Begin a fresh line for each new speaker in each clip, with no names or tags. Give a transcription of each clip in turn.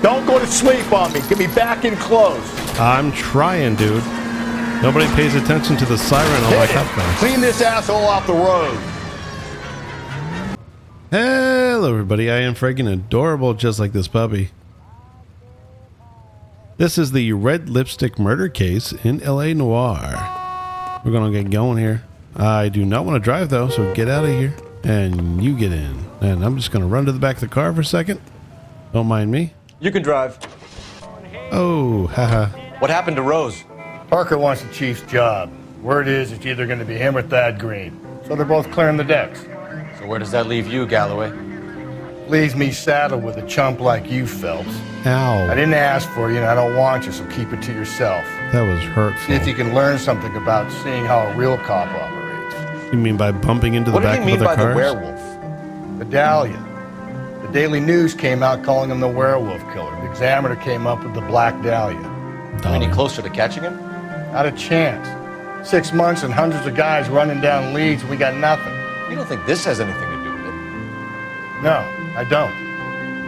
Don't go to sleep on me. Get me back in close.
I'm trying, dude. Nobody pays attention to the siren on my cup guys.
Clean this asshole off the road.
Hello, everybody. I am freaking adorable, just like this puppy. This is the red lipstick murder case in LA Noire. We're going to get going here. I do not want to drive, though, so get out of here. And you get in. And I'm just going to run to the back of the car for a second. Don't mind me.
You can drive.
Oh, haha.
What happened to Rose?
Parker wants the chief's job. Word is it's either going to be him or Thad Green. So they're both clearing the decks.
So where does that leave you, Galloway?
Leaves me saddled with a chump like you, Phelps.
Ow.
I didn't ask for you, and I don't want you, so keep it to yourself.
That was hurtful.
See if you can learn something about seeing how a real cop operates.
You mean by bumping into the back of other cars?
What do you mean by the werewolf?
The Dahlia. The Daily News came out calling him the werewolf killer. The Examiner came up with the Black Dahlia.
Any closer to catching him?
Not a chance. 6 months and hundreds of guys running down leads, and we got nothing.
You don't think this has anything to do with it?
No, I don't.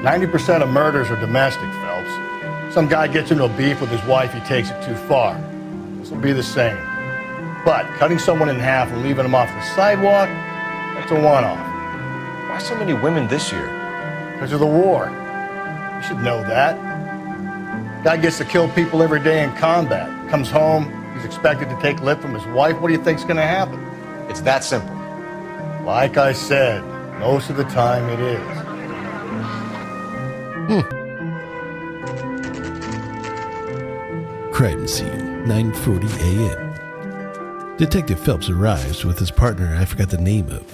90% of murders are domestic, Phelps. Some guy gets into a beef with his wife, he takes it too far. This will be the same. But cutting someone in half and leaving them off the sidewalk, that's a one-off.
Why so many women this year?
Because of the war. You should know that. Guy gets to kill people every day in combat. Comes home, he's expected to take lip from his wife. What do you think's gonna happen?
It's that simple.
Like I said, most of the time it is.
Crime scene, 9:40 a.m. Detective Phelps arrives with his partner I forgot the name of.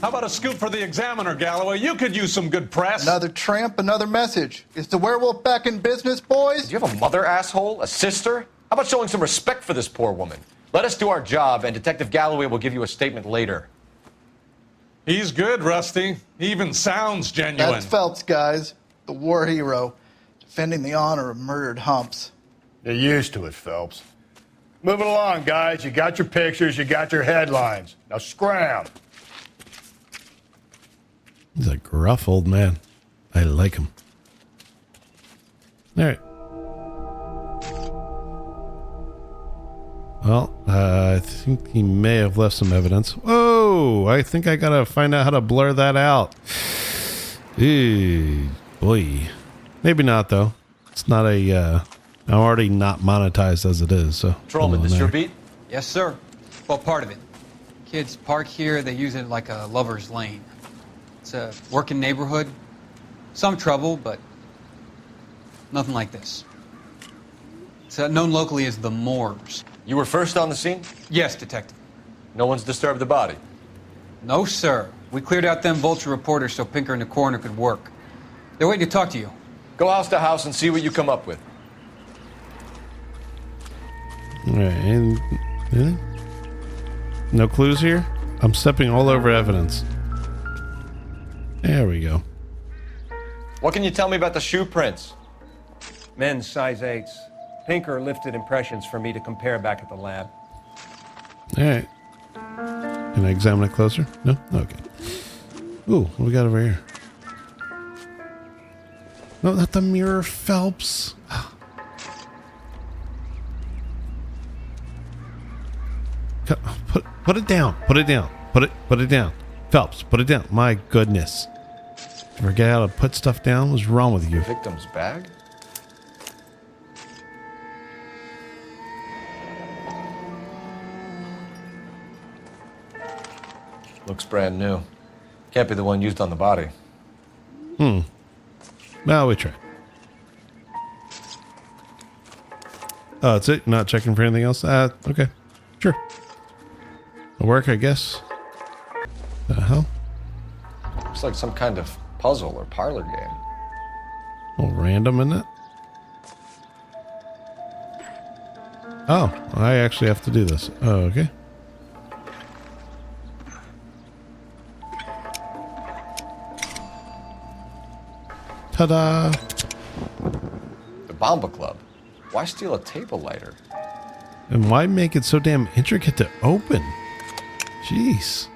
How about a scoop for the Examiner, Galloway? You could use some good press.
Another tramp, another message. Is the werewolf back in business, boys?
Do you have a mother, asshole? A sister? How about showing some respect for this poor woman? Let us do our job, and Detective Galloway will give you a statement later.
He's good, Rusty. He even sounds genuine.
That's Phelps, guys. The war hero. Defending the honor of murdered humps.
You're used to it, Phelps. Moving along, guys. You got your pictures, you got your headlines. Now scram.
He's a gruff old man. I like him. All right. Well, I think he may have left some evidence. Whoa! I think I gotta find out how to blur that out. Ew, boy. Maybe not, though. It's not a, I'm already not monetized as it is, so.
Patrolman, this your beat?
Yes, sir. Well, part of it. Kids park here, they use it like a lover's lane. It's a working neighborhood. Some trouble, but nothing like this. It's known locally as the Moors.
You were first on the scene?
Yes, Detective.
No one's disturbed the body?
No, sir. We cleared out them vulture reporters so Pinker and the coroner could work. They're waiting to talk to you.
Go house to house and see what you come up with.
All right, and no clues here? I'm stepping all over evidence. There we go.
What can you tell me about the shoe prints?
Men's size 8s. Pinker lifted impressions for me to compare back at the lab.
All right. Can I examine it closer? No? Okay. Ooh, what we got over here? No, not the mirror, Phelps. Put it down. Put it down. Put it down. Phelps, put it down. My goodness. Forget how to put stuff down? What's wrong with you?
Victim's bag? Looks brand new. Can't be the one used on the body.
Well, we try. Oh, that's it? Not checking for anything else? Okay. Sure. It'll work, I guess. The hell?
Looks like some kind of puzzle or parlor game.
A little random, isn't it? Oh, I actually have to do this. Oh, okay. Ta-da!
The Bomba Club. Why steal a table lighter?
And why make it so damn intricate to open? Jeez.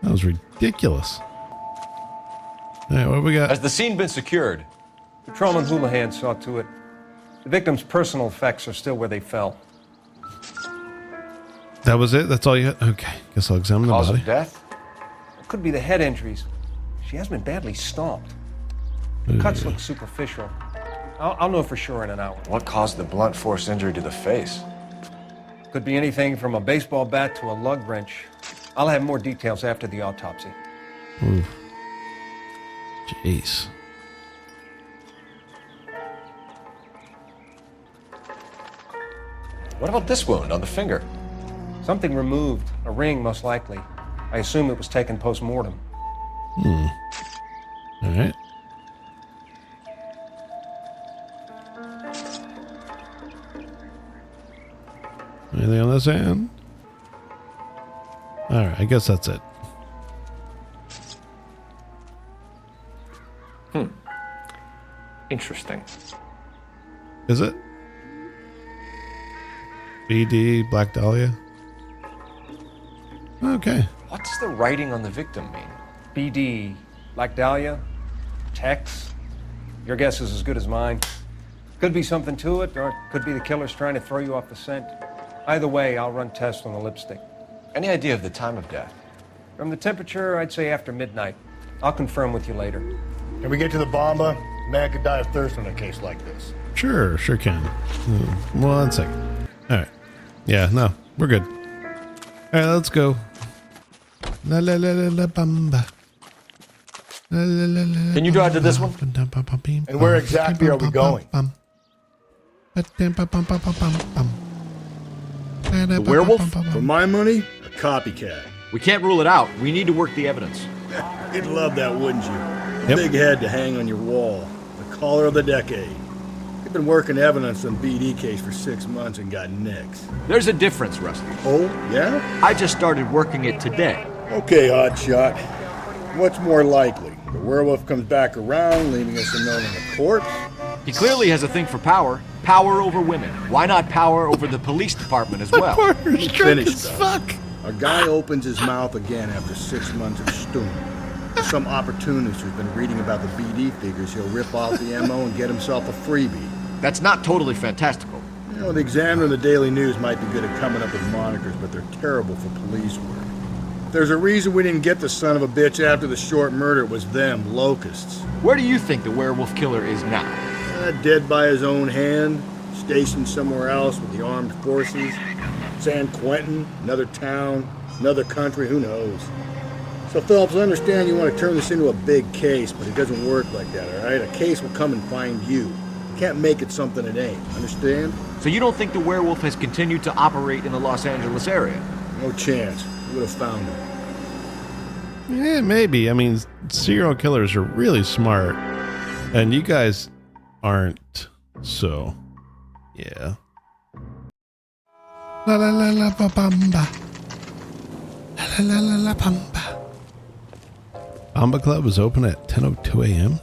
That was ridiculous. All right, what do we got?
Has the scene been secured?
Patrolman Houlihan saw to it. The victim's personal effects are still where they fell.
That was it? That's all you had? Okay, guess I'll examine the
Cause
body.
of death?
It could be the head injuries. She has been badly stomped. The cuts look superficial. I'll know for sure in an hour.
What caused the blunt force injury to the face?
Could be anything from a baseball bat to a lug wrench. I'll have more details after the autopsy.
Ooh. Jeez.
What about this wound on the finger?
Something removed, a ring most likely. I assume it was taken post-mortem.
All right. Anything on this end? All right, I guess that's it.
Interesting.
Is it? BD, Black Dahlia? Okay.
What's the writing on the victim mean?
BD, Black Dahlia, Tex. Your guess is as good as mine. Could be something to it, or it could be the killer's trying to throw you off the scent. Either way, I'll run tests on the lipstick.
Any idea of the time of death?
From the temperature, I'd say after midnight. I'll confirm with you later.
Can we get to the bomba? A man could die of thirst in a case like this.
Sure can. 1 second. All right. Yeah, no, we're good. All right, let's go. La la la la la bamba. La, la, la, la,
Can you drive to this one?
And where exactly are we going?
The
werewolf?
For my money, a copycat.
We can't rule it out. We need to work the evidence.
You'd love that, wouldn't you?
Yep.
Big head to hang on your wall. The caller of the decade. You've been working evidence on BD case for 6 months and got nicks.
There's a difference, Rusty.
Oh, yeah?
I just started working it today.
Okay, hotshot. What's more likely? The werewolf comes back around, leaving us unknown in a corpse?
He clearly has a thing for power. Power over women. Why not power over the police department as well?
Partner's drunk
Finished,
as
though.
fuck.
A guy opens his mouth again after 6 months of stewing. Some opportunist who's been reading about the BD figures he'll rip off the MO and get himself a freebie.
That's not totally fantastical.
You know, the Examiner and the Daily News might be good at coming up with monikers, but they're terrible for police work. If there's a reason we didn't get the son of a bitch after the short murder, it was them, locusts.
Where do you think the werewolf killer is now?
Dead by his own hand, stationed somewhere else with the armed forces. San Quentin, another town, another country, who knows? So, Phelps, I understand you want to turn this into a big case, but it doesn't work like that, all right? A case will come and find you. You can't make it something it ain't, understand?
So you don't think the werewolf has continued to operate in the Los Angeles area?
No chance. We would have found him.
Yeah, maybe. I mean, serial killers are really smart, and you guys aren't. So, yeah. La la la la ba bamba. La la la la bamba. Bamba Club is open at 10:02 a.m.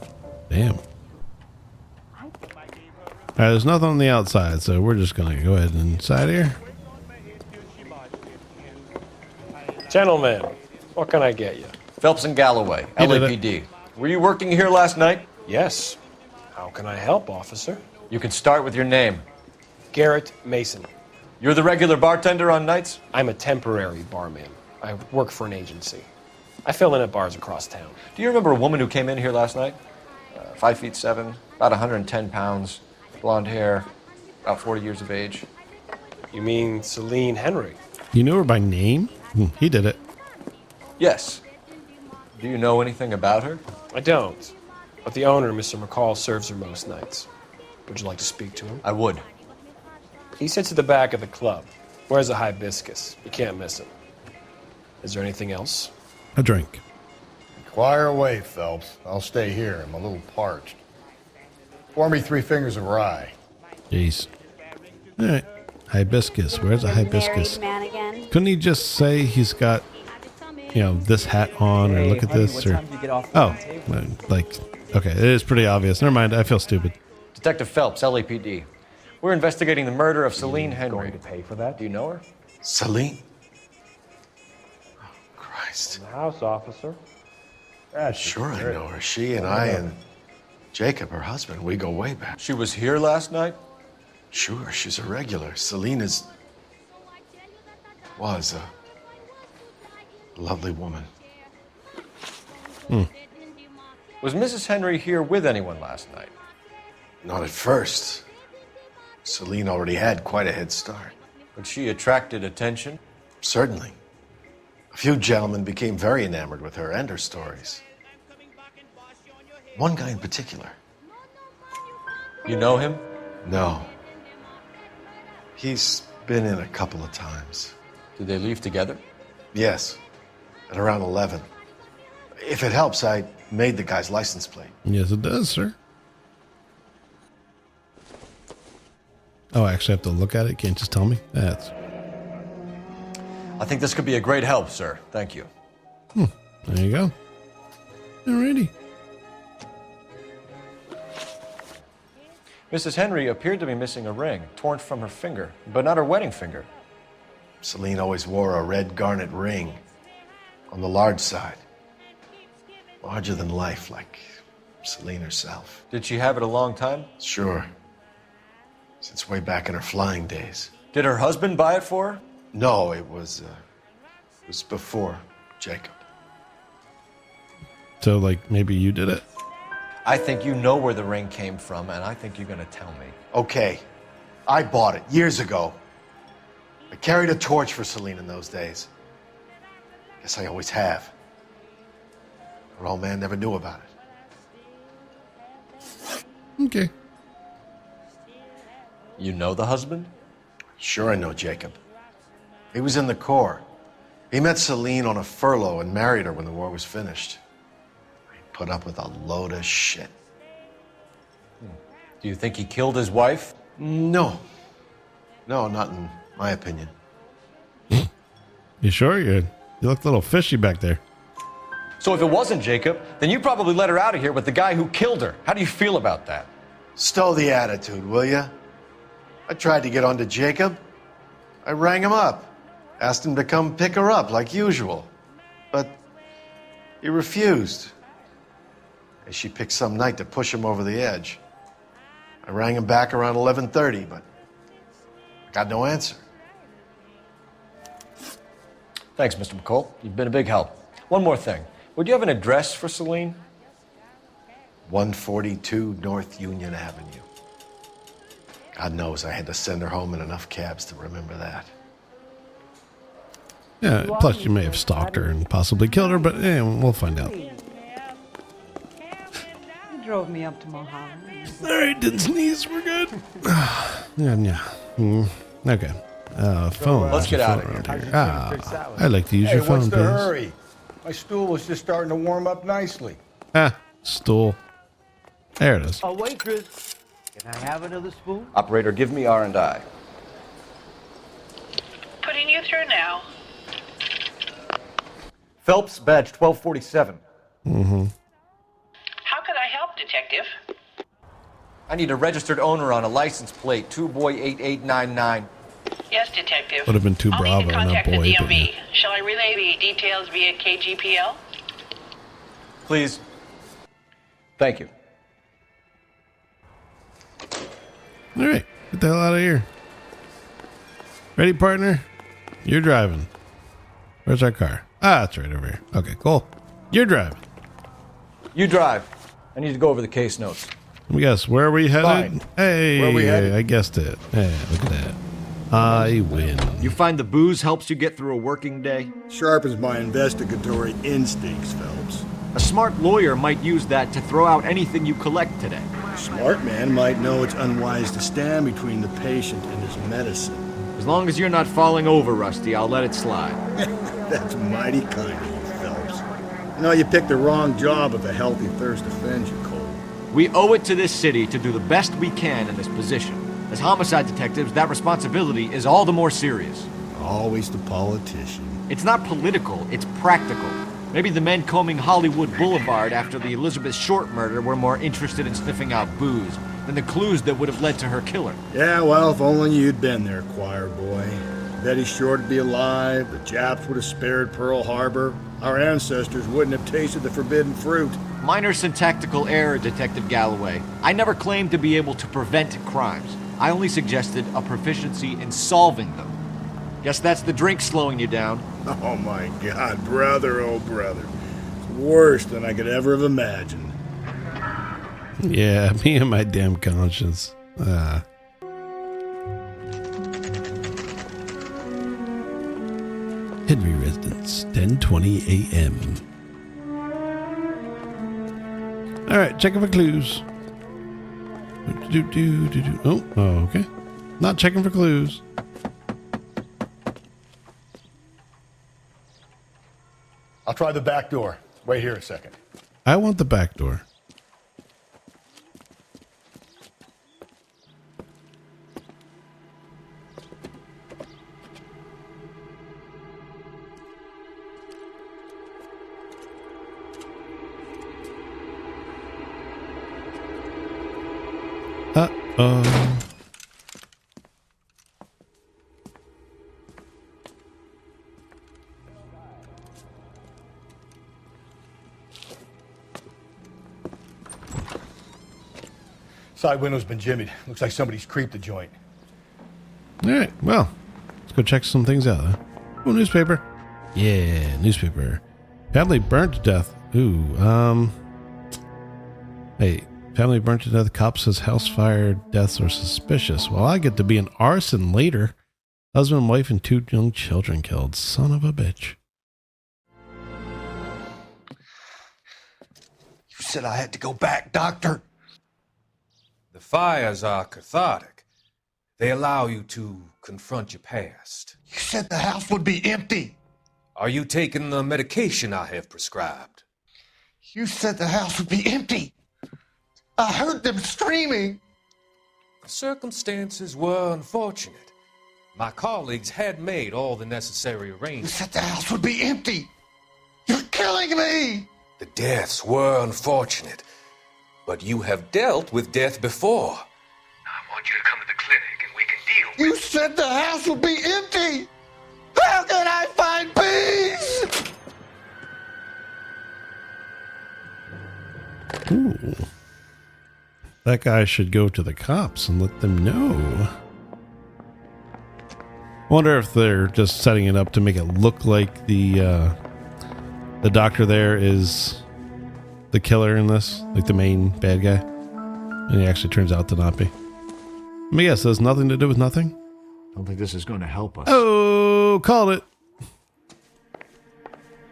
Damn. All right, there's nothing on the outside, so we're just gonna go ahead and inside here.
Gentlemen, what can I get you?
Phelps and Galloway,
He did
LAPD. Were you working here last night?
Yes. How can I help, officer?
You can start with your name.
Garrett Mason.
You're the regular bartender on nights?
I'm a temporary barman. I work for an agency. I fill in at bars across town.
Do you remember a woman who came in here last night? 5'7", about 110 pounds, blonde hair, about 40 years of age.
You mean Celine Henry?
You know her by name? He did it.
Yes. Do you know anything about her?
I don't. But the owner, Mr. McCall, serves her most nights. Would you like to speak to him?
I would.
He sits at the back of the club. Wears a hibiscus. You can't miss him. Is there anything else?
A drink.
Inquire away, Phelps. I'll stay here. I'm a little parched. Pour me 3 fingers of rye.
Jeez. All right. Hibiscus. Where's a hibiscus?
Man again.
Couldn't he just say he's got, you know, this hat on, or look at this, or like, okay, it is pretty obvious. Never mind. I feel stupid.
Detective Phelps, LAPD. We're investigating the murder of Celine Henry.
Going to pay for that?
Do you know her?
Celine? Oh, Christ.
In the house, officer.
Sure, I know her. She and I and Jacob, her husband, we go way back.
She was here last night?
Sure, she's a regular. Selena's was a lovely woman.
Was Mrs. Henry here with anyone last night?
Not at first. Selene already had quite a head start.
But she attracted attention?
Certainly. A few gentlemen became very enamored with her and her stories. One guy in particular.
You know him?
No. He's been in a couple of times.
Did they leave together?
Yes, at around 11. If it helps, I made the guy's license plate.
Yes, it does, sir. Oh, I actually have to look at it. Can't just tell me. That's.
I think this could be a great help, sir. Thank you.
There you go. Alrighty.
Mrs. Henry appeared to be missing a ring, torn from her finger, but not her wedding finger.
Selene always wore a red garnet ring on the large side. Larger than life, like Selene herself.
Did she have it a long time?
Sure. Since way back in her flying days.
Did her husband buy it for her?
No, it was before Jacob.
So, like, maybe you did it?
I think you know where the ring came from, and I think you're going to tell me.
Okay. I bought it years ago. I carried a torch for Selene in those days. Guess I always have. Her old man never knew about it.
Okay.
You know the husband?
Sure, I know Jacob. He was in the Corps. He met Selene on a furlough and married her when the war was finished. He put up with a load of shit.
Do you think he killed his wife?
No. No, not in my opinion.
You sure? You look a little fishy back there.
So if it wasn't Jacob, then you probably let her out of here with the guy who killed her. How do you feel about that?
Stow the attitude, will ya? I tried to get onto Jacob. I rang him up. Asked him to come pick her up like usual. But he refused. And she picked some night to push him over the edge. I rang him back around 11:30, but I got no answer.
Thanks, Mr. McCall. You've been a big help. One more thing. Would you have an address for Selene?
142 North Union Avenue. God knows I had to send her home in enough cabs to remember that.
Yeah, plus you may have stalked her and possibly killed her, but we'll find out.
You drove me up to Mulholland.
Alright, didn't sneeze, we're good. Okay. Phone.
Let's get out of
here. I'd like to use your phone,
what's the
please.
hurry? My stool was just starting to warm up nicely.
Stool. There it is.
A waitress. Can I have another spoon?
Operator, give me R&I.
Putting you through now.
Phelps, badge 1247.
How could I help, Detective?
I need a registered owner on a license plate, 2boy8899.
Yes, Detective.
Would have been too
I'll
Bravo,
need to
not
contact
boy.
the
But
DMV. Shall I relay the details via KGPL?
Please. Thank you.
All right, get the hell out of here. Ready, partner? You're driving. Where's our car? It's right over here. Okay, cool. You're driving.
You drive. I need to go over the case notes.
Let me guess, where are we headed?
Fine.
Hey,
Where are we headed?
I guessed it. Hey, look at that. I win.
You find the booze helps you get through a working day?
Sharpens my investigatory instincts, Phelps.
A smart lawyer might use that to throw out anything you collect today.
A smart man might know it's unwise to stand between the patient and his medicine.
As long as you're not falling over, Rusty, I'll let it slide.
That's mighty kind of you, Phelps. You know, you picked the wrong job if a healthy thirst offends you, Cole.
We owe it to this city to do the best we can in this position. As homicide detectives, that responsibility is all the more serious.
Always the politician.
It's not political, it's practical. Maybe the men combing Hollywood Boulevard after the Elizabeth Short murder were more interested in sniffing out booze than the clues that would have led to her killer.
Yeah, well, if only you'd been there, choir boy. Betty Short would be alive, the Japs would have spared Pearl Harbor. Our ancestors wouldn't have tasted the forbidden fruit.
Minor syntactical error, Detective Galloway. I never claimed to be able to prevent crimes. I only suggested a proficiency in solving them. Guess that's the drink slowing you down.
Oh my God, brother, oh brother. It's worse than I could ever have imagined.
Yeah, me and my damn conscience. Henry Residence, 10:20 a.m. All right, checking for clues. Oh, okay. Not checking for clues.
I'll try the back door. Wait here a second.
I want the back door. Uh-oh.
Side window's been jimmied. Looks like somebody's creeped the joint.
All right, well, let's go check some things out. Huh? Oh, newspaper. Yeah, newspaper. Family burnt to death. Ooh, hey, family burnt to death. Cop says house fire deaths are suspicious. Well, I get to be an arson later. Husband, wife, and 2 young children killed. Son of a bitch.
You said I had to go back, Doctor.
The fires are cathartic. They allow you to confront your past.
You said the house would be empty.
Are you taking the medication I have prescribed?
You said the house would be empty. I heard them screaming.
The circumstances were unfortunate. My colleagues had made all the necessary
You
arrangements.
said the house would be empty. You're killing me.
The deaths were unfortunate, but you have dealt with death before. I want you to come to the clinic and we can deal
You said the house would be empty. How can I find peace?
Ooh. That guy should go to the cops and let them know. Wonder if they're just setting it up to make it look like the doctor there is the killer in this, like the main bad guy, and he actually turns out to not be. Let me guess, has nothing to do with nothing?
I don't think this is going to help us.
Oh, called it.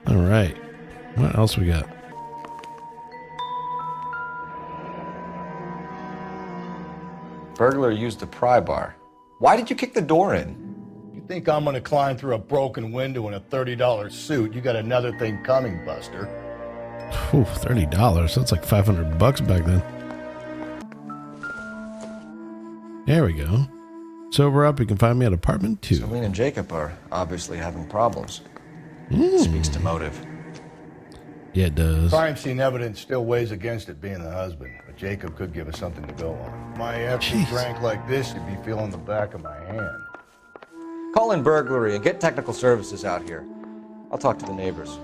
All right. What else we got?
Burglar used the pry bar. Why did you kick the door in?
You think I'm gonna climb through a broken window in a $30 suit? You got another thing coming, Buster.
Ooh, $30. That's like $500 back then. There we go. Sober up, you can find me at apartment 2.
Celine and Jacob are obviously having problems. Speaks to motive.
Yeah, it does.
Crime scene evidence still weighs against it being the husband, but Jacob could give us something to go on. My if you drank like this, you'd be feeling the back of my hand.
Call in burglary and get technical services out here. I'll talk to the neighbors.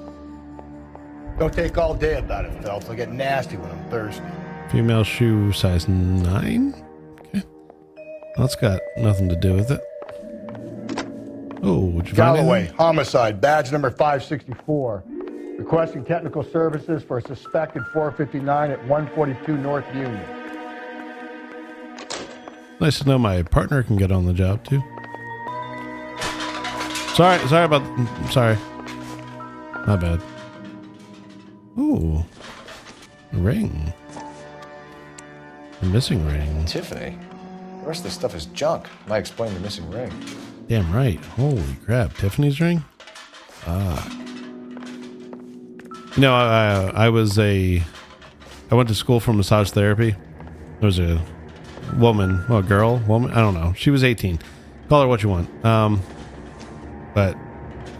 Don't take all day about it, Phelps. I'll get nasty when I'm thirsty.
Female shoe size 9? Okay. That's got nothing to do with it. Oh, did you find
Galloway,
anything?
homicide, badge number 564. Requesting technical services for a suspected 459 at 142 North Union.
Nice to know my partner can get on the job too. Sorry my bad. Ooh, a ring. A missing ring.
Tiffany. The rest of this stuff is junk. Might explain the missing ring.
Damn right. Holy crap. Tiffany's ring? Ah. You know, I went to school for massage therapy. There was a woman, well, girl, woman, I don't know. She was 18. Call her what you want. But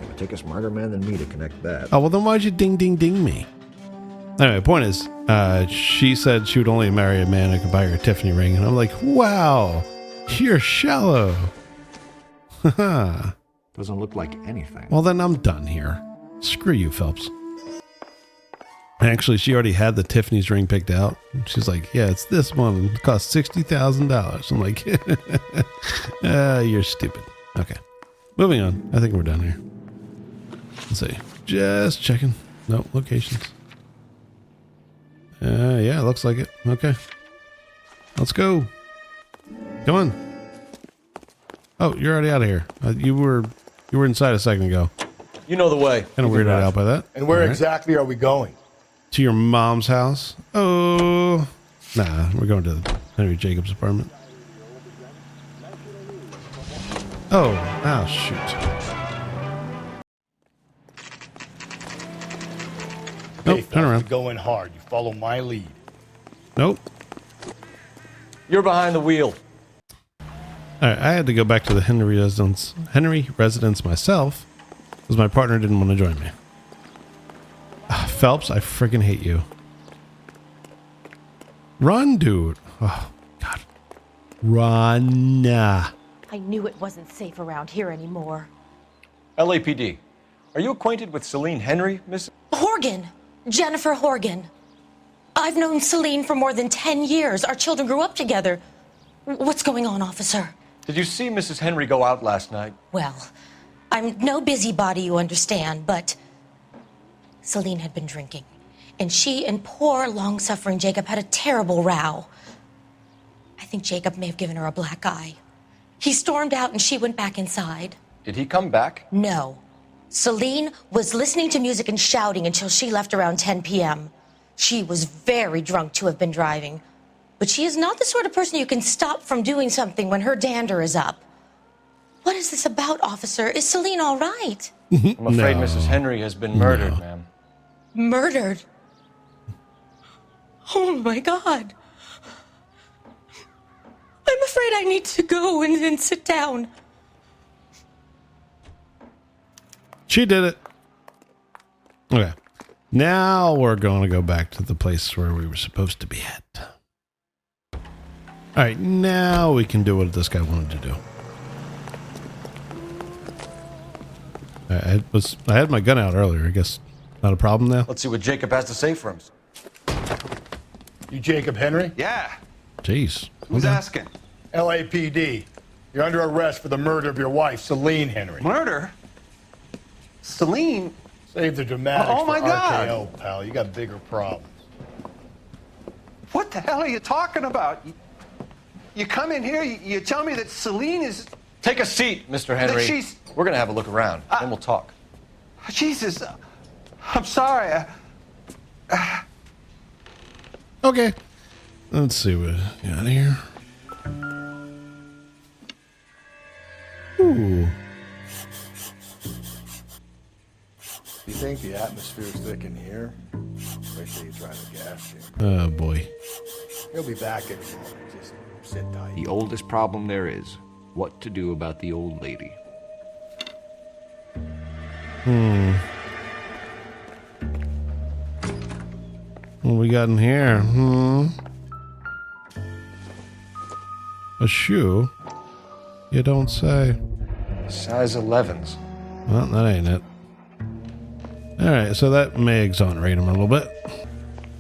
It would take a smarter man than me to connect that.
oh, well, then why'd you ding me? Anyway, point is, she said she would only marry a man who could buy her a Tiffany ring. And I'm like, wow, you're shallow.
Doesn't look like anything.
Well, then I'm done here. Screw you, Phelps. Actually, she already had the Tiffany's ring picked out. She's like, yeah, it's this one. It costs $60,000. I'm like, you're stupid. Okay. Moving on. I think we're done here. Let's see. Just checking. No locations. Yeah, looks like it. Okay. Let's go. Come on. Oh, you're already out of here. You were inside a second ago.
You know the way.
Kind of weirded out by that.
And where exactly are we going?
To your mom's house? Oh, nah, we're going to Henry Jacobs' apartment. Oh, shoot. Nope, turn around.
You go in hard. You follow my lead.
Nope.
You're behind the wheel.
All right, I had to go back to the Henry residence myself because my partner didn't want to join me. Phelps, I freaking hate you. Run, dude. Oh, God. Run.
I knew it wasn't safe around here anymore.
LAPD. Are you acquainted with Celine Henry, Miss?
Horgan. Jennifer Horgan. I've known Celine for more than 10 years. Our children grew up together. What's going on, officer?
Did you see Mrs. Henry go out last night?
Well, I'm no busybody, you understand, but Celine had been drinking, and she and poor, long-suffering Jacob had a terrible row. I think Jacob may have given her a black eye. He stormed out, and she went back inside.
Did he come back?
No. Celine was listening to music and shouting until she left around 10 p.m. She was very drunk to have been driving, but she is not the sort of person you can stop from doing something when her dander is up. What is this about, officer? Is Celine all right?
I'm afraid Mrs. Henry has been murdered, ma'am.
Murdered? Oh, my God. I'm afraid I need to go and sit down.
She did it. Okay. Now we're going to go back to the place where we were supposed to be at. All right. Now we can do what this guy wanted to do. I had my gun out earlier. I guess not a problem now.
Let's see what Jacob has to say for him.
You Jacob Henry?
Yeah.
Jeez.
Who's asking?
LAPD. You're under arrest for the murder of your wife, Celine Henry.
Murder? Celine?
Save the dramatics
Oh, my
for
God.
RKO, pal. You got bigger problems.
What the hell are you talking about? You come in here, you tell me that Celine is...
Take a seat, Mr. Henry.
That she's...
We're going to have a look around, then we'll talk.
Jesus. I'm sorry.
Okay. Let's see what we got here. Ooh.
You think the atmosphere's thick in here? Wait till you try the gas chamber.
Oh, boy.
He'll be back in a moment. Just sit tight.
The oldest problem there is what to do about the old lady.
What we got in here? A shoe? You don't say.
Size 11s.
Well, that ain't it. Alright, so that may exonerate him a little bit.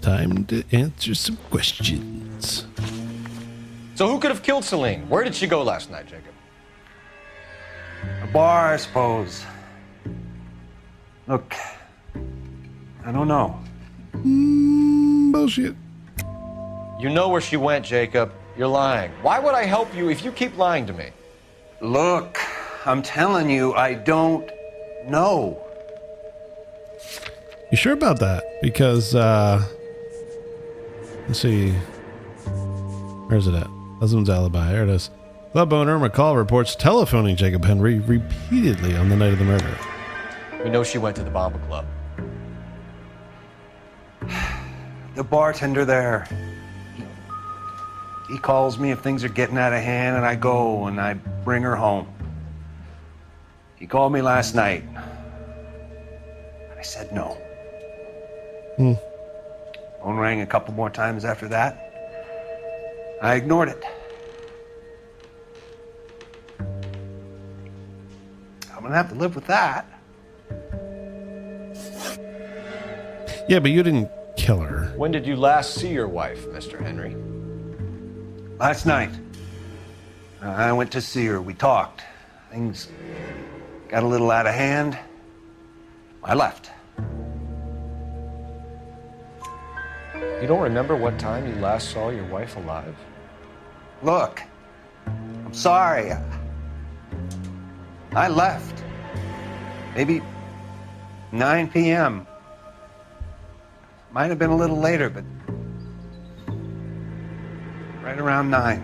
Time to answer some questions.
So who could have killed Celine? Where did she go last night, Jacob?
A bar, I suppose. Look, I don't know.
Bullshit.
You know where she went, Jacob. You're lying. Why would I help you if you keep lying to me?
Look, I'm telling you, I don't know.
You sure about that? Because, let's see. Where's it at? Husband's alibi. There it is. Club owner McCall reports telephoning Jacob Henry repeatedly on the night of the murder.
We know she went to the Bomba Club.
The bartender there. He calls me if things are getting out of hand, and I go and I bring her home. He called me last night. I said no. Phone rang a couple more times after that. I ignored it. I'm gonna have to live with that.
Yeah, but you didn't kill her.
When did you last see your wife, Mr. Henry?
Last night. I went to see her. We talked. Things got a little out of hand. I left.
You don't remember what time you last saw your wife alive?
Look, I'm sorry. I left. Maybe 9 p.m. Might have been a little later, but right around 9.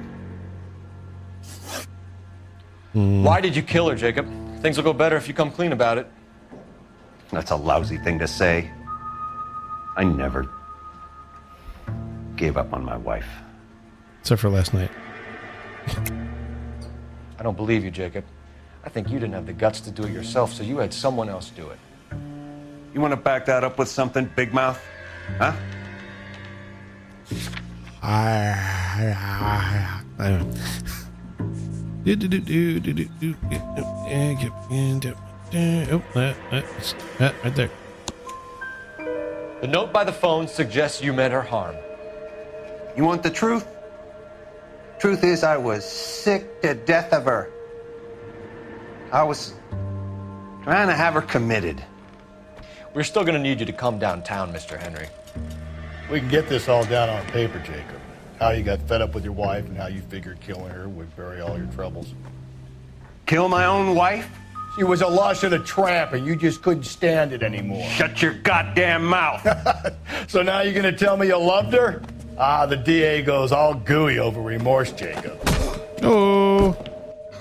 Why did you kill her, Jacob? Things will go better if you come clean about it.
That's a lousy thing to say. I never gave up on my wife.
Except for last night.
I don't believe you, Jacob. I think you didn't have the guts to do it yourself, so you had someone else do it.
You want to back that up with something, Big Mouth? Huh?
Right there.
The note by the phone suggests you meant her harm.
You want the truth? Truth is, I was sick to death of her. I was trying to have her committed.
We're still going to need you to come downtown, Mr. Henry.
We can get this all down on paper, Jacob. How you got fed up with your wife and how you figured killing her would bury all your troubles.
Kill my own wife?
She was a lush and a tramp, and you just couldn't stand it anymore.
Shut your goddamn mouth.
So now you're going to tell me you loved her? Ah, the DA goes all gooey over remorse, Jacob.
Oh,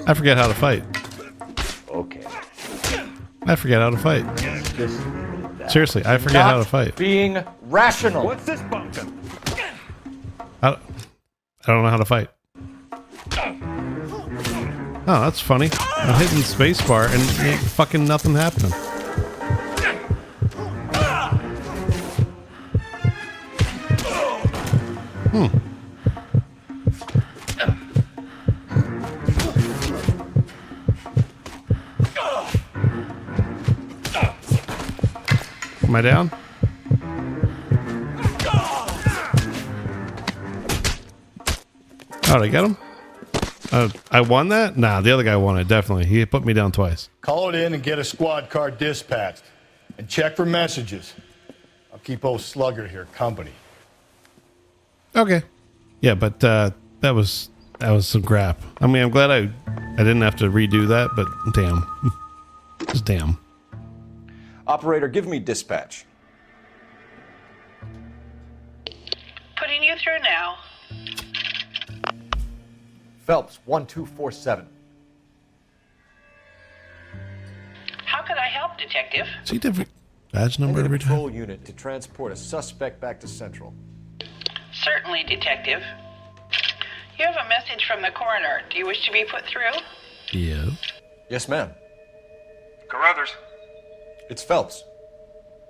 I forget how to fight.
Okay.
I forget how to fight. Seriously, I forget how to fight.
Being rational.
What's this bunkum?
I don't know how to fight. Oh, that's funny. I'm hitting spacebar and ain't fucking nothing happening. Am I down? Oh, did I get him? I won that? Nah, the other guy won it, definitely. He put me down twice.
Call it in and get a squad car dispatched. And check for messages. I'll keep old Slugger here company.
Okay. Yeah, but that was some crap. I mean, I'm glad I didn't have to redo that, but damn. Just damn.
Operator, give me dispatch.
Putting you through now.
Phelps, 1247.
How could I help, Detective?
See different badge number every time.
Patrol unit to transport a suspect back to Central.
Certainly, Detective. You have a message from the coroner. Do you wish to be put through?
Yeah.
Yes, ma'am.
Carruthers,
It's Phelps.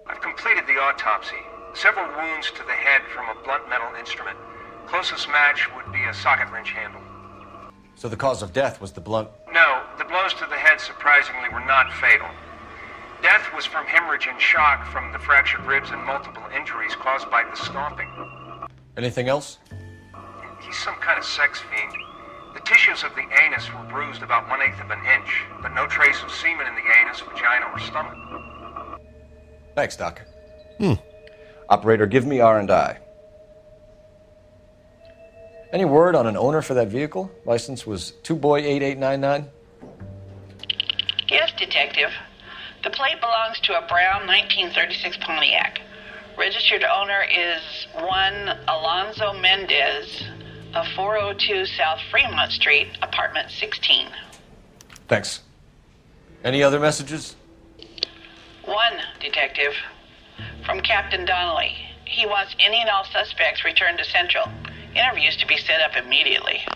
I've completed the autopsy. Several wounds to the head from a blunt metal instrument. Closest match would be a socket wrench handle.
So the cause of death was the blunt.
No, the blows to the head surprisingly were not fatal. Death was from hemorrhage and shock from the fractured ribs and multiple injuries caused by the stomping.
Anything else?
He's some kind of sex fiend. The tissues of the anus were bruised about 1/8 of an inch, but no trace of semen in the anus, vagina, or stomach.
Thanks, Doc. Operator, give me R&I. Any word on an owner for that vehicle? License was 2boy8899.
Yes, Detective. The plate belongs to a brown 1936 Pontiac. Registered owner is one Alonzo Mendez of 402 South Fremont Street, apartment 16.
Thanks. Any other messages?
One, Detective. From Captain Donnelly. He wants any and all suspects returned to Central. Interviews to be set up immediately.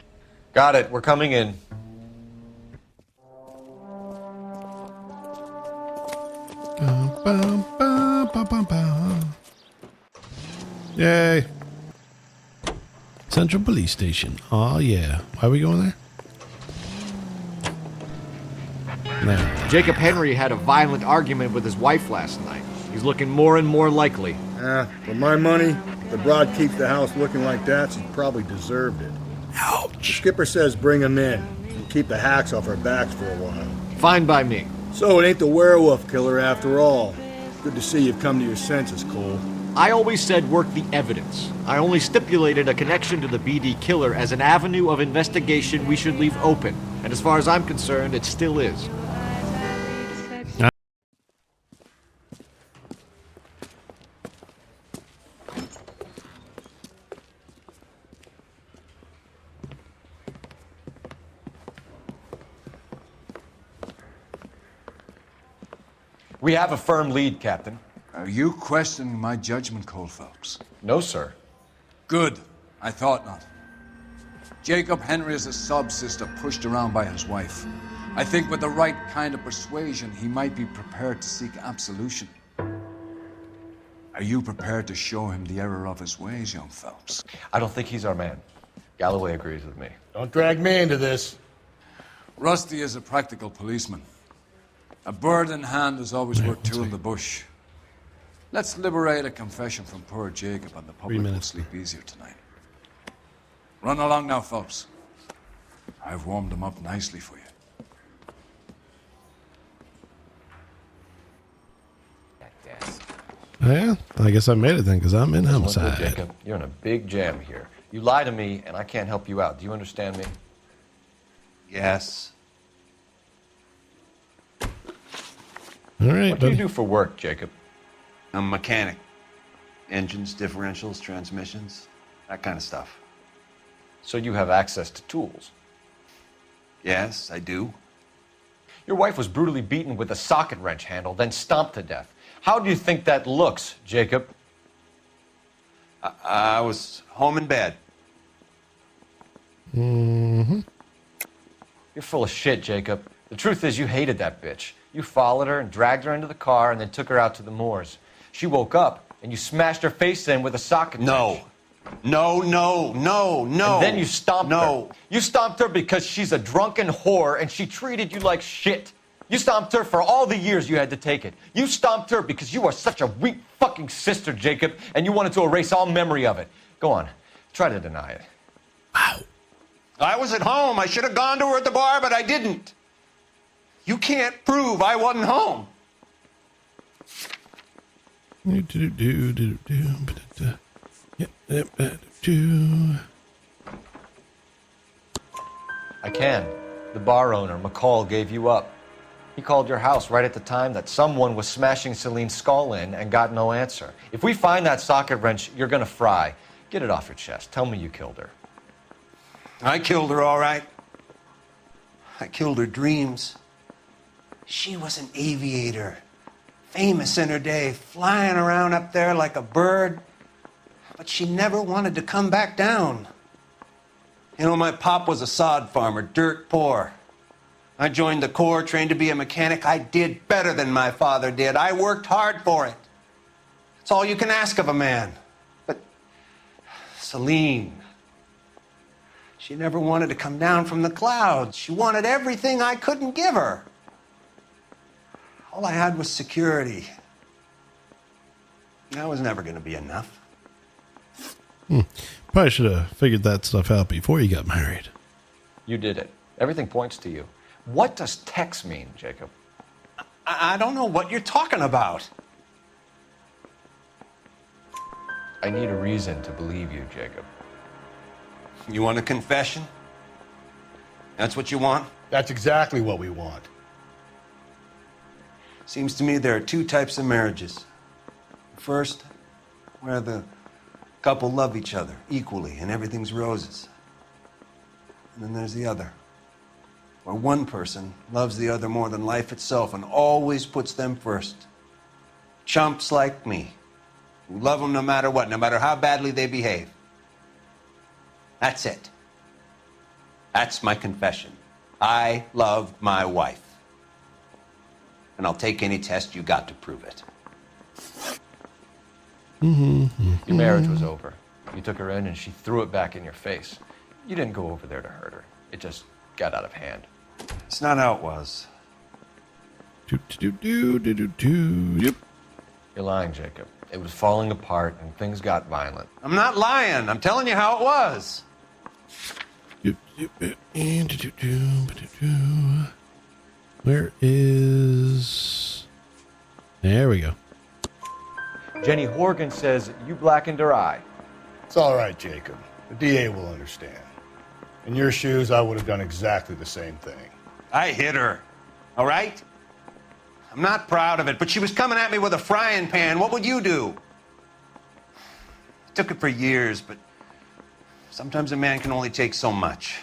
Got it. We're coming in.
Yay. Central Police Station. Oh, yeah. Why are we going there? No.
Jacob Henry had a violent argument with his wife last night. He's looking more and more likely.
For my money, if the broad keeps the house looking like that, she probably deserved it.
Ouch.
The skipper says bring him in. We'll keep the hacks off our backs for a while.
Fine by me.
So it ain't the werewolf killer after all. Good to see you've come to your senses, Cole.
I always said work the evidence. I only stipulated a connection to the BD killer as an avenue of investigation we should leave open. And as far as I'm concerned, it still is.
We have a firm lead, Captain.
Are you questioning my judgment, Cole Phelps?
No, sir.
Good. I thought not. Jacob Henry is a sub-sister pushed around by his wife. I think with the right kind of persuasion, he might be prepared to seek absolution. Are you prepared to show him the error of his ways, young Phelps?
I don't think he's our man. Galloway agrees with me.
Don't drag me into this.
Rusty is a practical policeman. A bird in hand is always worth two in the bush. Let's liberate a confession from poor Jacob, and the public will sleep easier tonight. Run along now, Phelps. I've warmed them up nicely for you.
Yeah, I guess I made it then, because I'm in homicide.
Good, Jacob. You're in a big jam here. You lie to me, and I can't help you out. Do you understand me?
Yes.
All right,
What do you do for work, Jacob?
I'm a mechanic. Engines, differentials, transmissions, that kind of stuff.
So you have access to tools?
Yes, I do.
Your wife was brutally beaten with a socket wrench handle, then stomped to death. How do you think that looks, Jacob?
I was home in bed.
Mm-hmm.
You're full of shit, Jacob. The truth is you hated that bitch. You followed her and dragged her into the car and then took her out to the moors. She woke up and you smashed her face in with a socket wrench.
No.
And then you stomped her. You stomped her because she's a drunken whore and she treated you like shit. You stomped her for all the years you had to take it. You stomped her because you are such a weak fucking sister, Jacob, and you wanted to erase all memory of it. Go on. Try to deny it.
Wow.
I was at home. I should have gone to her at the bar, but I didn't. You can't prove I wasn't home.
I can. The bar owner, McCall, gave you up. He called your house right at the time that someone was smashing Celine's skull in and got no answer. If we find that socket wrench, you're gonna fry. Get it off your chest. Tell me you killed her.
I killed her, all right. I killed her dreams. She was an aviator, famous in her day, flying around up there like a bird, but she never wanted to come back down. You know, my pop was a sod farmer, dirt poor. I joined the Corps, trained to be a mechanic. I did better than my father did. I worked hard for it. It's all you can ask of a man. But Celine, she never wanted to come down from the clouds. She wanted everything I couldn't give her. All I had was security. That was never going to be enough.
Probably should have figured that stuff out before you got married.
You did it. Everything points to you. What does Tex mean, Jacob?
I don't know what you're talking about.
I need a reason to believe you, Jacob.
You want a confession? That's what you want?
That's exactly what we want.
Seems to me there are two types of marriages. First, where the couple love each other equally and everything's roses. And then there's the other, where one person loves the other more than life itself and always puts them first. Chumps like me, who love them no matter what, no matter how badly they behave. That's it. That's my confession. I love my wife. And I'll take any test you got to prove it.
Your marriage was over. You took her in and she threw it back in your face. You didn't go over there to hurt her. It just got out of hand.
It's not how it was.
Yep.
You're lying, Jacob. It was falling apart and things got violent.
I'm not lying. I'm telling you how it was.
Where is... There we go.
Jenny Horgan says you blackened her eye.
It's all right, Jacob. The DA will understand. In your shoes, I would have done exactly the same thing.
I hit her. All right? I'm not proud of it, but she was coming at me with a frying pan. What would you do? It took it for years, but sometimes a man can only take so much.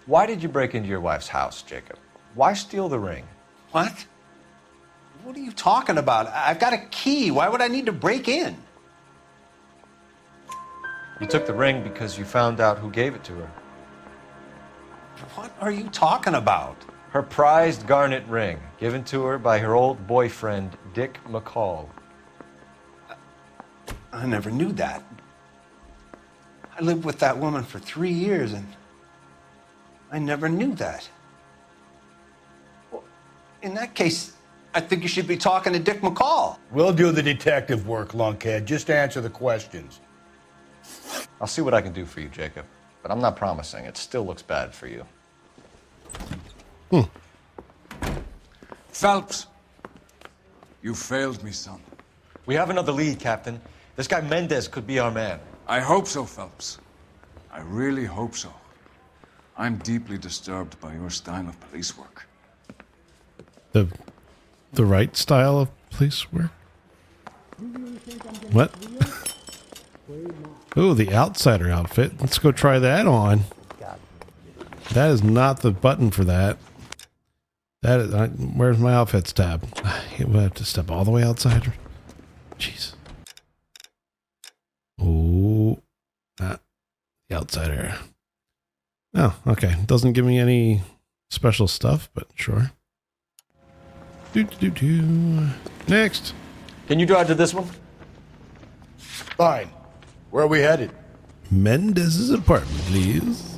Why did you break into your wife's house, Jacob? Why steal the ring?
What? What are you talking about? I've got a key. Why would I need to break in?
You took the ring because you found out who gave it to her.
What are you talking about?
Her prized garnet ring, given to her by her old boyfriend, Dick McCall.
I never knew that. I lived with that woman for 3 years, and I never knew that. Well, in that case, I think you should be talking to Dick McCall.
We'll do the detective work, lunkhead. Just answer the questions.
I'll see what I can do for you, Jacob. But I'm not promising. It still looks bad for you.
Phelps, you failed me, son.
We have another lead, Captain. This guy Mendez could be our man.
I hope so, Phelps. I really hope so. I'm deeply disturbed by your style of police work.
The right style of police work? What? Ooh, the outsider outfit. Let's go try that on. That is not the button for that. That is, where's my outfits tab? We'll have to step all the way outside. Jeez. Ooh. The outsider. Oh, okay. Doesn't give me any special stuff, but sure. Next.
Can you drive to this one?
Fine. Where are we headed?
Mendez's apartment, please.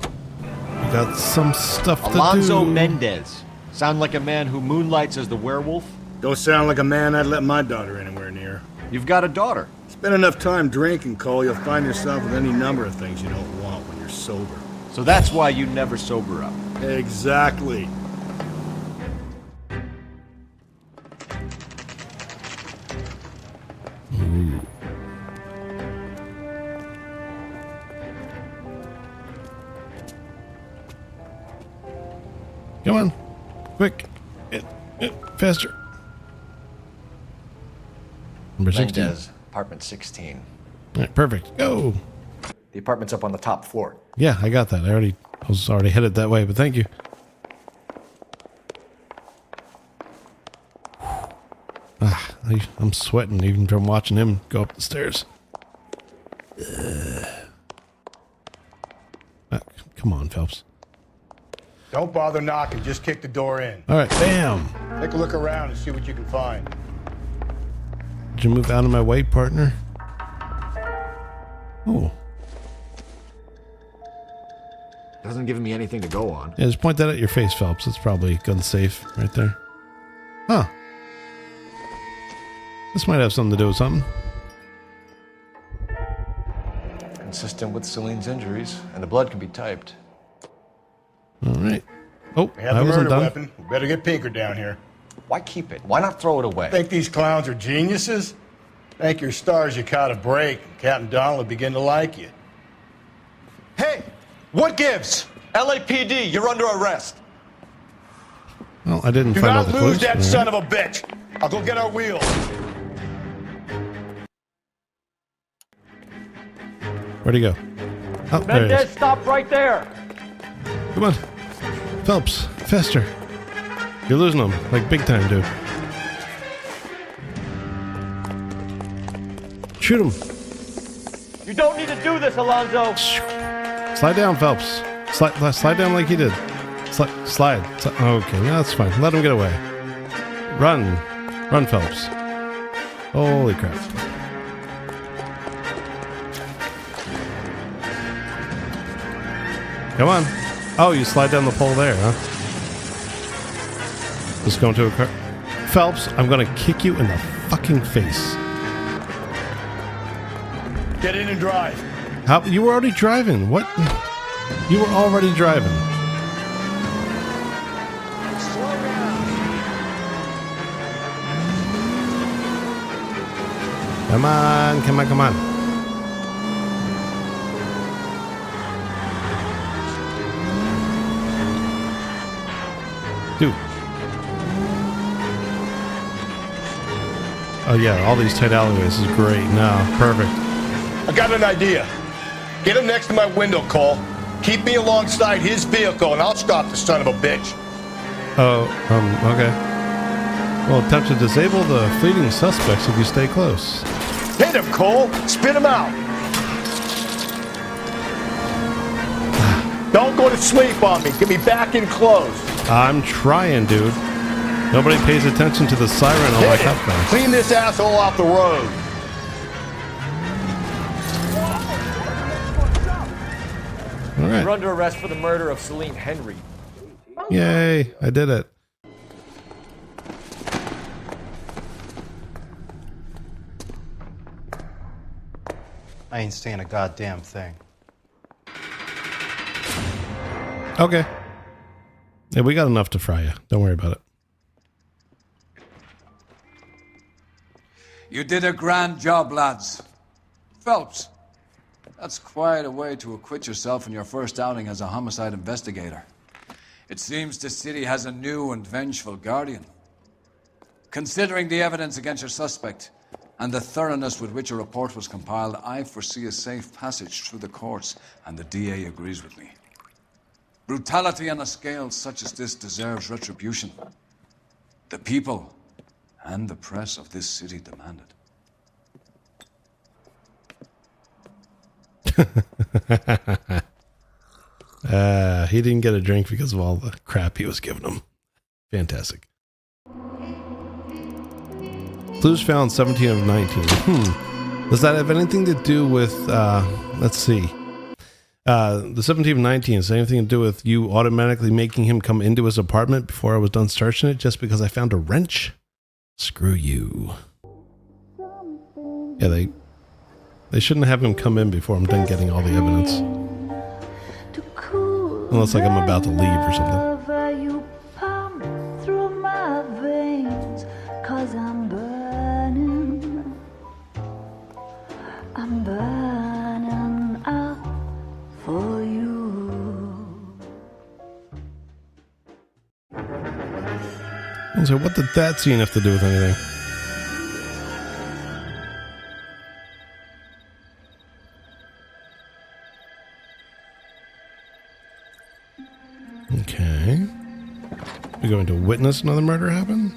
We got some stuff to do.
Alonzo Mendez. Sound like a man who moonlights as the werewolf?
Don't sound like a man I'd let my daughter anywhere near.
You've got a daughter.
Spend enough time drinking, Cole, you'll find yourself with any number of things you don't want when you're sober.
So that's why you never sober up.
Exactly.
Ooh. Come on. Quick. Faster. Number 16.
Mendez, apartment 16.
All right, perfect. Go.
The apartment's up on the top floor.
Yeah, I got that. I was already headed that way, but thank you. I'm sweating even from watching him go up the stairs. Come on, Phelps.
Don't bother knocking, just kick the door in.
All right, bam.
Take a look around and see what you can find.
Did you move out of my way, partner? Oh.
Doesn't give me anything to go on.
Yeah, just point that at your face, Phelps. It's probably gun safe right there. Huh. This might have something to do with something.
Consistent with Celine's injuries, and the blood can be typed.
All right. Oh,
We have
I
the
wasn't
murder
done.
weapon. We better get Pinker down here.
Why keep it? Why not throw it away?
Think these clowns are geniuses? Thank your stars you caught a break, and Captain Donald will begin to like you.
Hey! What gives? LAPD, you're under arrest.
Well, I didn't
Do
find all
not
the
lose
clues.
that
All
son
right.
of a bitch. I'll go get our wheels.
Where'd he go? Oh, there he is.
Stop right there.
Come on. Phelps, faster. You're losing them, like big time, dude. Shoot him.
You don't need to do this, Alonzo.
Slide down, Phelps. Slide down like he did. Slide. Okay, no, that's fine. Let him get away. Run. Run, Phelps. Holy crap. Come on. Oh, you slide down the pole there, huh? Just going to a car. Phelps, I'm going to kick you in the fucking face.
Get in and drive.
How? You were already driving. What? You were already driving. Come on, come on, come on. Dude. Oh yeah, all these tight alleyways is great. No, perfect.
I got an idea. Get him next to my window, Cole. Keep me alongside his vehicle and I'll stop the son of a bitch.
Oh, okay. Well, attempt to disable the fleeting suspects if you stay close.
Hit him, Cole. Spit him out. Don't go to sleep on me. Get me back in close.
I'm trying, dude. Nobody pays attention to the siren on my cop cars.
Clean this asshole off the road.
All right.
You're under arrest for the murder of Celine Henry.
Yay, I did it.
I ain't saying a goddamn thing.
Okay. Yeah, we got enough to fry you. Don't worry about it.
You did a grand job, lads. Phelps, that's quite a way to acquit yourself in your first outing as a homicide investigator. It seems the city has a new and vengeful guardian. Considering the evidence against your suspect and the thoroughness with which a report was compiled, I foresee a safe passage through the courts, and the DA agrees with me. Brutality on a scale such as this deserves retribution. The people and the press of this city demand
it. He didn't get a drink because of all the crap he was giving him. Fantastic. Clues found 17 of 19. Does that have anything to do with, let's see. The 17 of 19, is anything to do with you automatically making him come into his apartment before I was done searching it just because I found a wrench? Screw you. Yeah, they shouldn't have him come in before I'm done getting all the evidence. Unless like I'm about to leave or something.
I'm burning up for you.
So what did that scene have to do with anything? Okay. We're going to witness another murder happen?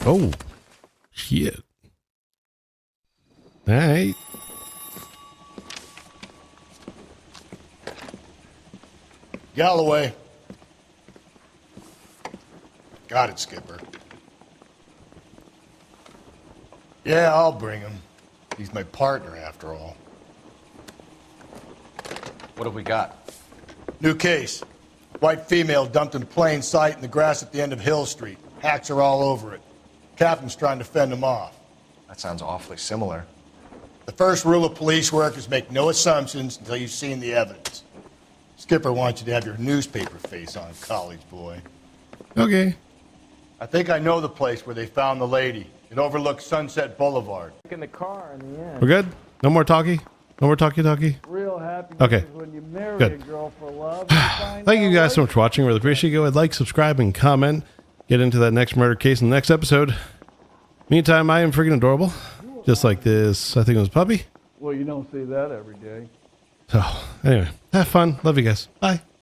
Oh, shit. Hey.
Galloway. Got it, Skipper. Yeah, I'll bring him. He's my partner, after all.
What have we got?
New case. White female dumped in plain sight in the grass at the end of Hill Street. Hacks are all over it. Captain's trying to fend them off.
That sounds awfully similar.
The first rule of police work is make no assumptions until you've seen the evidence. Skipper wants you to have your newspaper face on, college boy.
Okay.
I think I know the place where they found the lady. It overlooks Sunset Boulevard.
In the car in the end.
We're good? No more talkie? No more talkie?
Real happy.
Okay.
When you marry
Good.
a girl for love.
Thank you guys so much for watching. Really appreciate it. Go ahead, like, subscribe, and comment. Get into that next murder case in the next episode. Meantime, I am freaking adorable. Just like this, I think it was puppy.
Well, you don't see that every day.
So, anyway, have fun. Love you guys. Bye.